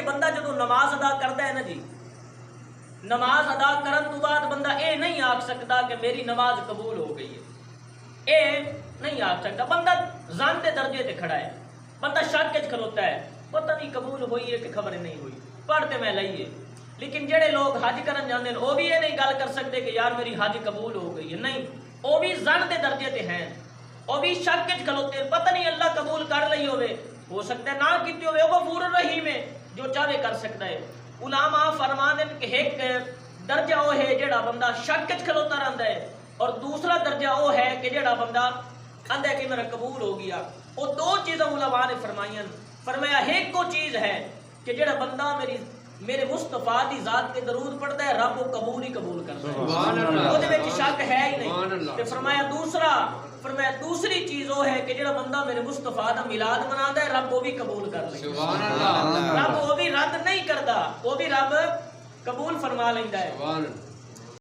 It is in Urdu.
بندہ جدو نماز ادا کرتا ہے نا جی، نماز ادا کرن تو بعد بندہ اے نہیں آکھ سکتا کہ میری نماز قبول ہو گئی ہے، اے نہیں آکھ سکتا۔ بندہ زن دے درجے تے کھڑا ہے، بندہ شک کے کھلوتا ہے، پتہ نہیں قبول ہوئی ہے کہ خبر نہیں ہوئی، پڑھتے میں لئیے۔ لیکن جڑے لوگ حج کرن جاندے ہیں وہ بھی یہ نہیں گل کر سکتے کہ یار میری حج قبول ہو گئی ہے، نہیں، وہ بھی زن دے درجے تے ہیں، وہ بھی شک کے کھلوتے ہیں، پتہ نہیں اللہ قبول کر لئی ہوئے، ہو سکتا ہے نہ کیتے ہوئے، وہ غفور الرحیم ہے جو چاہے کر سکتا ہے۔ علماء فرمانے کہ ایک درجہ وہ ہے جڑا بندہ شک وچ کھلوتا رہندا ہے، اور دوسرا درجہ وہ ہے کہ جڑا بندہ آندا ہے کہ میرا قبول ہو گیا۔ وہ دو چیزاں علماء نے فرمایا ایک کو چیز ہے کہ جڑا بندہ میرے مصطفیٰ دی ذات کے درود پڑھتا ہے، رب وہ قبول ہی قبول کرتا ہے، سبحان اللہ، وہ دے وچ شک ہے ہی سبحان نہیں۔ اللہ۔ تے فرمایا دوسری چیز وہ ہے کہ جڑا بندہ میرے مصطفیٰ دا میلاد مناتا ہے، رب وہ بھی قبول کر لے، سبحان اللہ، رب وہ بھی رد نہیں کرتا، وہ بھی رب قبول فرما لیندہ ہے۔ سبحان اللہ۔